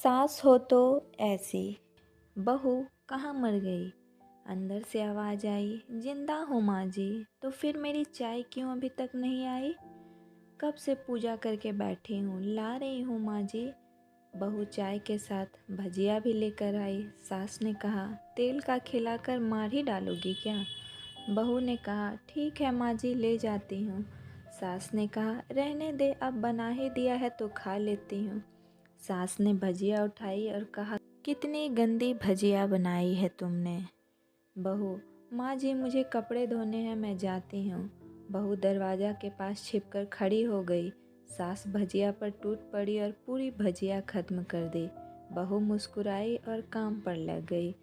सास हो तो ऐसी, बहू कहाँ मर गई। अंदर से आवाज़ आई, जिंदा हो माँ जी। तो फिर मेरी चाय क्यों अभी तक नहीं आई। कब से पूजा करके बैठी हूँ, ला रही हूँ माँ जी। बहू चाय के साथ भजिया भी लेकर आई। सास ने कहा, तेल का खिलाकर मार ही डालोगी क्या। बहू ने कहा, ठीक है माँ जी, ले जाती हूँ। सास ने कहा, रहने दे, अब बना ही दिया है तो खा लेती हूँ। सास ने भजिया उठाई और कहा, कितनी गंदी भजिया बनाई है तुमने। बहू, माँ जी मुझे कपड़े धोने हैं, मैं जाती हूँ। बहू दरवाज़ा के पास छिपकर खड़ी हो गई। सास भजिया पर टूट पड़ी और पूरी भजिया खत्म कर दी। बहू मुस्कुराई और काम पर लग गई।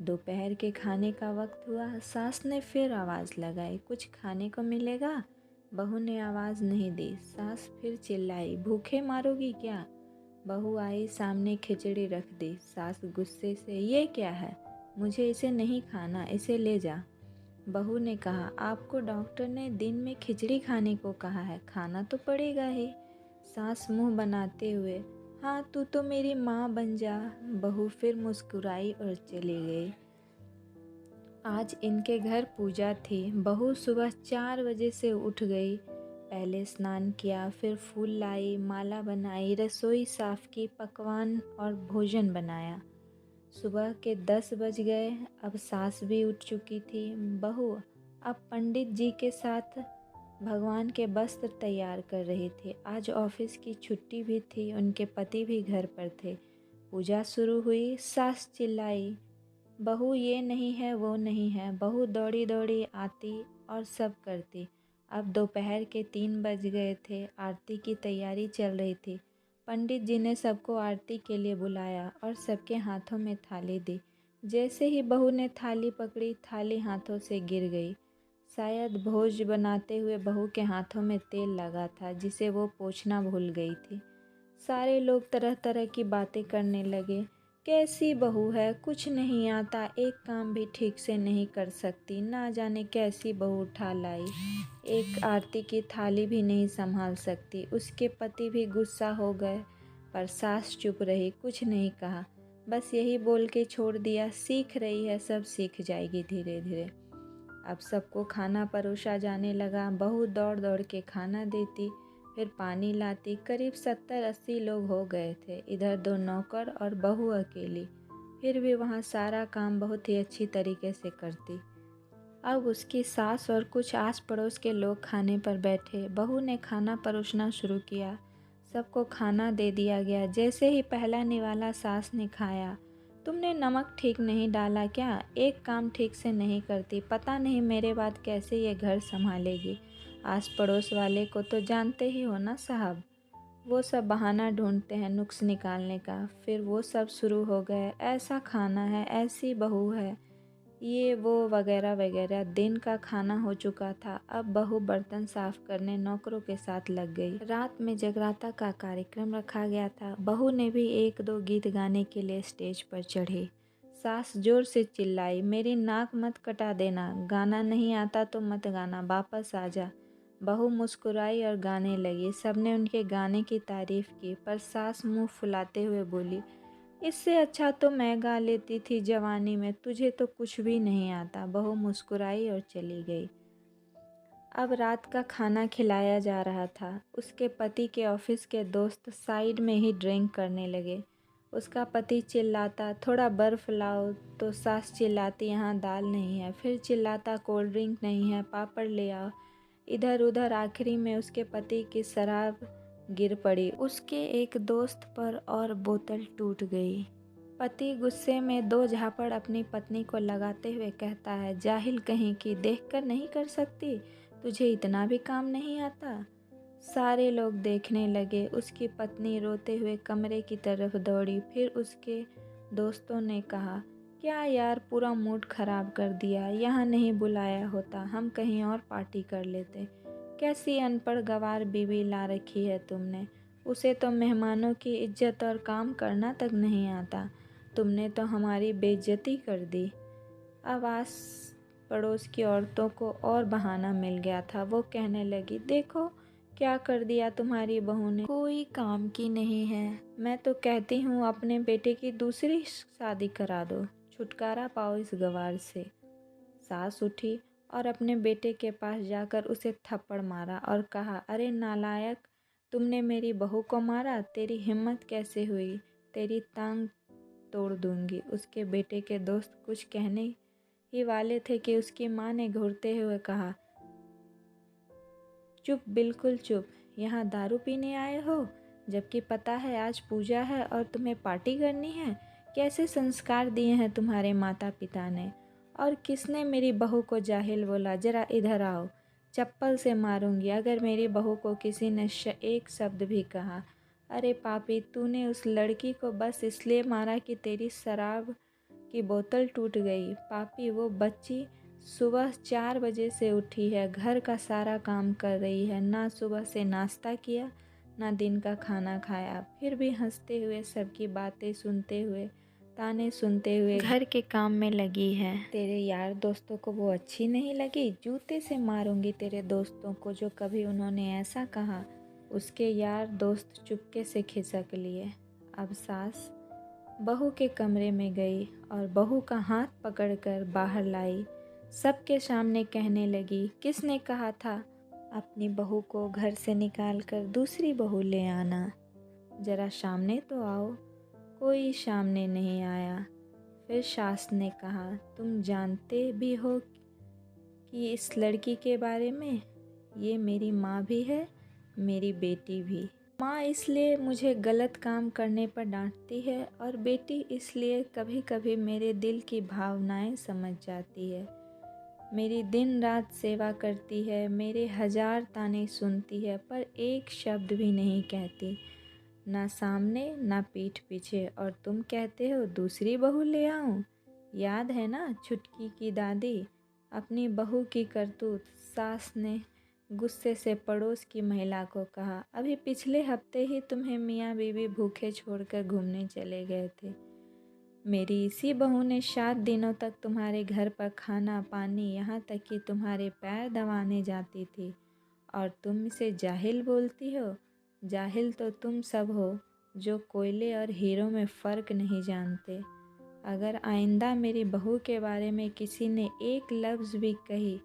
दोपहर के खाने का वक्त हुआ। सास ने फिर आवाज़ लगाई, कुछ खाने को मिलेगा। बहू ने आवाज़ नहीं दी। सास फिर चिल्लाई, भूखे मारोगी क्या। बहू आई, सामने खिचड़ी रख दी। सास गुस्से से, ये क्या है, मुझे इसे नहीं खाना, इसे ले जा। बहू ने कहा, आपको डॉक्टर ने दिन में खिचड़ी खाने को कहा है, खाना तो पड़ेगा ही। सास मुंह बनाते हुए, हाँ तू तो मेरी माँ बन जा। बहू फिर मुस्कुराई और चली गई। आज इनके घर पूजा थी। बहू सुबह 4 बजे से उठ गई। पहले स्नान किया, फिर फूल लाई, माला बनाई, रसोई साफ की, पकवान और भोजन बनाया। सुबह के 10 बज गए। अब सास भी उठ चुकी थी। बहू अब पंडित जी के साथ भगवान के वस्त्र तैयार कर रही थी। आज ऑफिस की छुट्टी भी थी, उनके पति भी घर पर थे। पूजा शुरू हुई। सास चिल्लाई, बहू ये नहीं है, वो नहीं है। बहू दौड़ी दौड़ी आती और सब करती। अब दोपहर के 3 बज गए थे। आरती की तैयारी चल रही थी। पंडित जी ने सबको आरती के लिए बुलाया और सबके हाथों में थाली दी। जैसे ही बहू ने थाली पकड़ी, थाली हाथों से गिर गई। शायद भोज बनाते हुए बहू के हाथों में तेल लगा था, जिसे वो पोंछना भूल गई थी। सारे लोग तरह तरह की बातें करने लगे। कैसी बहू है, कुछ नहीं आता, एक काम भी ठीक से नहीं कर सकती, ना जाने कैसी बहू उठा लाई, एक आरती की थाली भी नहीं संभाल सकती। उसके पति भी गुस्सा हो गए, पर सास चुप रही, कुछ नहीं कहा, बस यही बोल के छोड़ दिया, सीख रही है, सब सीख जाएगी धीरे धीरे। अब सबको खाना परोसा जाने लगा। बहू दौड़ दौड़ के खाना देती, फिर पानी लाती। करीब 70-80 लोग हो गए थे। इधर 2 नौकर और बहू अकेली। फिर भी वहाँ सारा काम बहुत ही अच्छी तरीके से करती। अब उसकी सास और कुछ आस पड़ोस के लोग खाने पर बैठे। बहू ने खाना परोसना शुरू किया। सबको खाना दे दिया गया। जैसे ही पहला निवाला सास ने खाया, तुमने नमक ठीक नहीं डाला क्या, एक काम ठीक से नहीं करती, पता नहीं मेरे बाद कैसे ये घर संभालेगी। आस पड़ोस वाले को तो जानते ही हो ना साहब, वो सब बहाना ढूंढते हैं नुक्स निकालने का। फिर वो सब शुरू हो गए, ऐसा खाना है, ऐसी बहू है, ये वो वगैरह वगैरह। दिन का खाना हो चुका था। अब बहू बर्तन साफ करने नौकरों के साथ लग गई। रात में जगराता का कार्यक्रम रखा गया था। बहू ने भी 1-2 गीत गाने के लिए स्टेज पर चढ़ी। सास जोर से चिल्लाई, मेरी नाक मत कटा देना, गाना नहीं आता तो मत गाना, वापस आ जा। बहू मुस्कुराई और गाने लगी। सबने उनके गाने की तारीफ की, पर सास मुंह फुलाते हुए बोली, इससे अच्छा तो मैं गा लेती थी जवानी में, तुझे तो कुछ भी नहीं आता। बहू मुस्कुराई और चली गई। अब रात का खाना खिलाया जा रहा था। उसके पति के ऑफिस के दोस्त साइड में ही ड्रिंक करने लगे। उसका पति चिल्लाता, थोड़ा बर्फ़ लाओ, तो सास चिल्लाती, यहाँ दाल नहीं है। फिर चिल्लाता, कोल्ड ड्रिंक नहीं है, पापड़ ले आओ। इधर उधर आखिरी में उसके पति की शराब गिर पड़ी। उसके एक दोस्त पर और बोतल टूट गई। पति गुस्से में 2 झापड़ अपनी पत्नी को लगाते हुए कहता है, जाहिल कहीं की, देखकर नहीं कर सकती, तुझे इतना भी काम नहीं आता। सारे लोग देखने लगे। उसकी पत्नी रोते हुए कमरे की तरफ दौड़ी। फिर उसके दोस्तों ने कहा, क्या यार, पूरा मूड खराब कर दिया, यहाँ नहीं बुलाया होता, हम कहीं और पार्टी कर लेते। कैसी अनपढ़ गंवार बीवी ला रखी है तुमने, उसे तो मेहमानों की इज्जत और काम करना तक नहीं आता, तुमने तो हमारी बेइज्जती कर दी। अब आस पड़ोस की औरतों को और बहाना मिल गया था। वो कहने लगी, देखो क्या कर दिया तुम्हारी बहू ने? कोई काम की नहीं है। मैं तो कहती हूँ अपने बेटे की दूसरी शादी करा दो, छुटकारा पाओ इस गवार से। सास उठी और अपने बेटे के पास जाकर उसे थप्पड़ मारा और कहा, अरे नालायक, तुमने मेरी बहू को मारा? तेरी हिम्मत कैसे हुई? तेरी टांग तोड़ दूंगी। उसके बेटे के दोस्त कुछ कहने ही वाले थे कि उसकी माँ ने घूरते हुए कहा, चुप, बिल्कुल चुप। यहाँ दारू पीने आए हो, जबकि पता है आज पूजा है और तुम्हें पार्टी करनी है? कैसे संस्कार दिए हैं तुम्हारे माता पिता ने? और किसने मेरी बहू को जाहिल बोला? जरा इधर आओ, चप्पल से मारूंगी अगर मेरी बहू को किसी ने एक शब्द भी कहा। अरे पापी, तूने उस लड़की को बस इसलिए मारा कि तेरी शराब की बोतल टूट गई। पापी, वो बच्ची सुबह 4 बजे से उठी है, घर का सारा काम कर रही है, ना सुबह से नाश्ता किया ना दिन का खाना खाया, फिर भी हंसते हुए सबकी बातें सुनते हुए, ताने सुनते हुए घर के काम में लगी है। तेरे यार दोस्तों को वो अच्छी नहीं लगी? जूते से मारूंगी तेरे दोस्तों को जो कभी उन्होंने ऐसा कहा। उसके यार दोस्त चुपके से खिसक लिए। अब सास बहू के कमरे में गई और बहू का हाथ पकड़कर बाहर लाई। सबके सामने कहने लगी, किसने कहा था अपनी बहू को घर से निकालकर दूसरी बहू ले आना? जरा सामने तो आओ। कोई सामने नहीं आया। फिर सास ने कहा, तुम जानते भी हो कि इस लड़की के बारे में? ये मेरी माँ भी है, मेरी बेटी भी। माँ इसलिए मुझे गलत काम करने पर डांटती है और बेटी इसलिए कभी कभी मेरे दिल की भावनाएं समझ जाती है। मेरी दिन रात सेवा करती है, मेरे 1000 ताने सुनती है, पर एक शब्द भी नहीं कहती, ना सामने ना पीठ पीछे। और तुम कहते हो दूसरी बहू ले आऊं? याद है ना छुटकी की दादी? अपनी बहू की करतूत। सास ने गुस्से से पड़ोस की महिला को कहा, अभी पिछले हफ्ते ही तुम्हें मियाँ बीवी भूखे छोड़कर घूमने चले गए थे। मेरी इसी बहू ने 7 दिनों तक तुम्हारे घर पर खाना पानी, यहाँ तक कि तुम्हारे पैर दबाने जाती थी, और तुम इसे जाहिल बोलती हो? जाहिल तो तुम सब हो जो कोयले और हीरो में फ़र्क नहीं जानते। अगर आइंदा मेरी बहू के बारे में किसी ने एक लफ्ज़ भी कही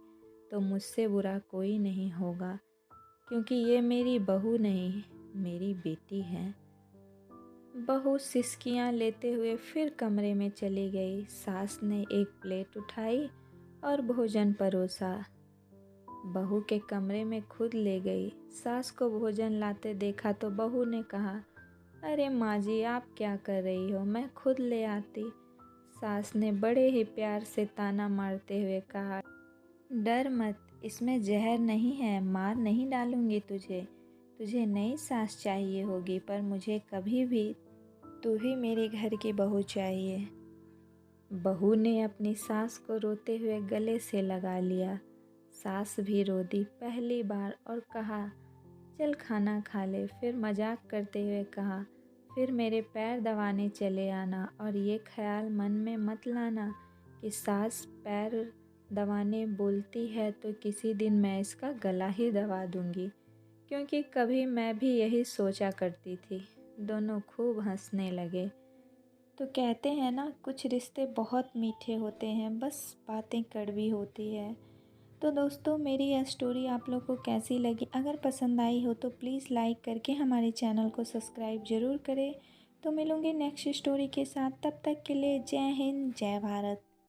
तो मुझसे बुरा कोई नहीं होगा, क्योंकि ये मेरी बहू नहीं, मेरी बेटी है। बहू सिसकियाँ लेते हुए फिर कमरे में चली गई। सास ने एक प्लेट उठाई और भोजन परोसा। बहू के कमरे में खुद ले गई। सास को भोजन लाते देखा तो बहू ने कहा, अरे माँ जी, आप क्या कर रही हो? मैं खुद ले आती। सास ने बड़े ही प्यार से ताना मारते हुए कहा, डर मत, इसमें जहर नहीं है, मार नहीं डालूंगी तुझे। तुझे नई सास चाहिए होगी, पर मुझे कभी भी तू ही मेरे घर की बहू चाहिए। बहू ने अपनी सास को रोते हुए गले से लगा लिया। सास भी रो दी पहली बार और कहा, चल खाना खा ले। फिर मजाक करते हुए कहा, फिर मेरे पैर दबाने चले आना, और ये ख्याल मन में मत लाना कि सास पैर दबाने बोलती है तो किसी दिन मैं इसका गला ही दबा दूंगी, क्योंकि कभी मैं भी यही सोचा करती थी। दोनों खूब हंसने लगे। तो कहते हैं ना, कुछ रिश्ते बहुत मीठे होते हैं, बस बातें कड़वी होती है। तो दोस्तों, मेरी यह स्टोरी आप लोग को कैसी लगी? अगर पसंद आई हो तो प्लीज़ लाइक करके हमारे चैनल को सब्सक्राइब ज़रूर करें। तो मिलूँगी नेक्स्ट स्टोरी के साथ, तब तक के लिए जय हिंद, जय भारत।